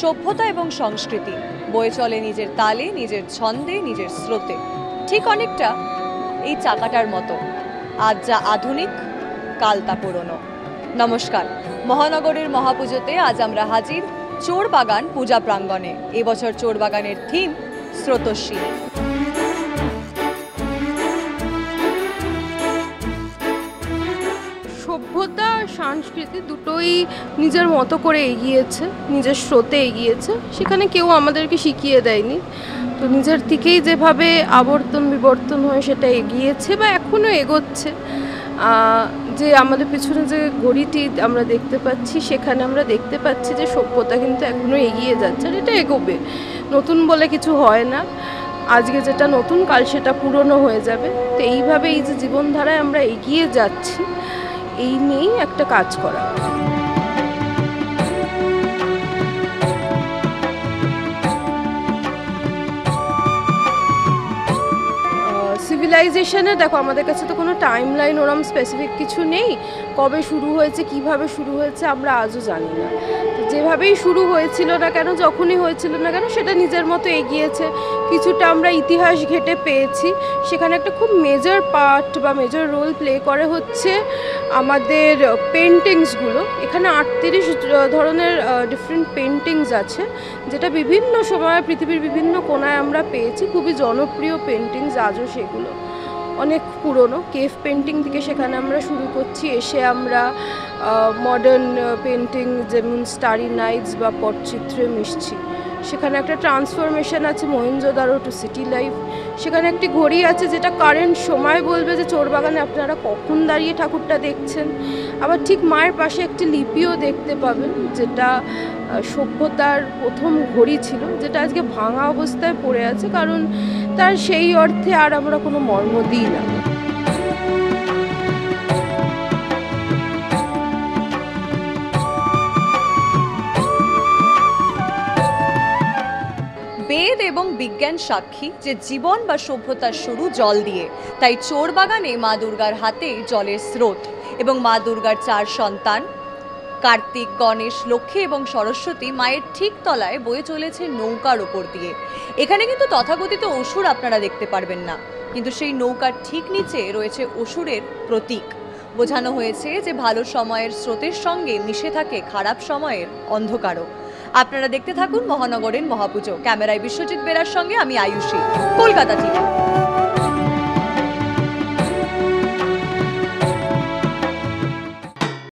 সভ্যতা এবং সংস্কৃতি বয়ে চলে নিজের তালে, নিজের ছন্দে, নিজের স্রোতে। ঠিক অনেকটা এই চাকাটার মতো, আজ যা আধুনিক, কাল তা পুরনো। নমস্কার, মহানগরের মহাপুজোতে আজ আমরা হাজির চোরবাগান পূজা প্রাঙ্গণে। এবছর চোরবাগানের থিম স্রোতস্বিনী। সভ্যতা আর সংস্কৃতি দুটোই নিজের মতো করে এগিয়েছে, নিজের স্রোতে এগিয়েছে। সেখানে কেউ আমাদেরকে শিখিয়ে দেয়নি, তো নিজের থেকেই যেভাবে আবর্তন বিবর্তন হয়ে সেটা এগিয়েছে বা এখনও এগোচ্ছে। যে আমাদের পেছনে যে ঘড়িটি আমরা দেখতে পাচ্ছি, সেখানে আমরা দেখতে পাচ্ছি যে সভ্যতা কিন্তু এখনও এগিয়ে যাচ্ছে, আর এটা এগোবে। নতুন বলে কিছু হয় না, আজকে যেটা নতুন কাল সেটা পুরনো হয়ে যাবে। তো এইভাবে এই যে জীবনধারায় আমরা এগিয়ে যাচ্ছি, এই নিয়েই একটা কাজ করা। সিভিলাইজেশনে দেখো, আমাদের কাছে তো কোনো টাইম লাইন ওরম স্পেসিফিক কিছু নেই। কবে শুরু হয়েছে, কিভাবে শুরু হয়েছে আমরা আজও জানি না। তো যেভাবেই শুরু হয়েছিল না কেন, যখনই হয়েছিল না কেন, সেটা নিজের মতো এগিয়েছে। কিছুটা আমরা ইতিহাস ঘেঁটে পেয়েছি, সেখানে একটা খুব মেজর পার্ট বা মেজর রোল প্লে করে হচ্ছে আমাদের পেন্টিংসগুলো। এখানে 38 ধরনের ডিফারেন্ট পেন্টিংস আছে, যেটা বিভিন্ন সময় পৃথিবীর বিভিন্ন কোণায় আমরা পেয়েছি। খুবই জনপ্রিয় পেন্টিংস আজও, সেগুলো অনেক পুরনো। কেভ পেন্টিং থেকে সেখানে আমরা শুরু করছি, এসে আমরা মডার্ন পেন্টিং যেমন স্টারি নাইটস বা পটচিত্রে মিশছি। সেখানে একটা ট্রান্সফরমেশন আছে মহেঞ্জোদারো টু সিটি লাইফ। সেখানে একটি ঘড়ি আছে যেটা কারেন্ট সময় বলবে যে চোরবাগানে আপনারা কখন দাঁড়িয়ে ঠাকুরটা দেখছেন। আবার ঠিক মায়ের পাশে একটি লিপিও দেখতে পাবেন, যেটা সভ্যতার প্রথম ঘড়ি ছিল, যেটা আজকে ভাঙা অবস্থায় পড়ে আছে, কারণ তার সেই অর্থে আর আমরা কোনো মর্ম দিই না। বেদ এবং বিজ্ঞান সাক্ষী যে জীবন বা সভ্যতার শুরু জল দিয়ে। তাই চোরবাগানে মা দুর্গার হাতে জলের স্রোত এবং মা দুর্গার 4 সন্তান কার্তিক, গণেশ, লক্ষ্মী এবং সরস্বতী মায়ের ঠিক তলায় বয়ে চলেছে নৌকার ওপর দিয়ে। এখানে কিন্তু তথাকথিত অসুর আপনারা দেখতে পারবেন না, কিন্তু সেই নৌকার ঠিক নিচে রয়েছে অসুরের প্রতীক। বোঝানো হয়েছে যে ভালো সময়ের স্রোতের সঙ্গে মিশে থাকে খারাপ সময়ের অন্ধকারও। আপনারা দেখতে থাকুন মহানগরের মহাপুজো। ক্যামেরায় বিশ্বজিৎ বেরার সঙ্গে আমি আয়ুষী, কলকাতা থেকে।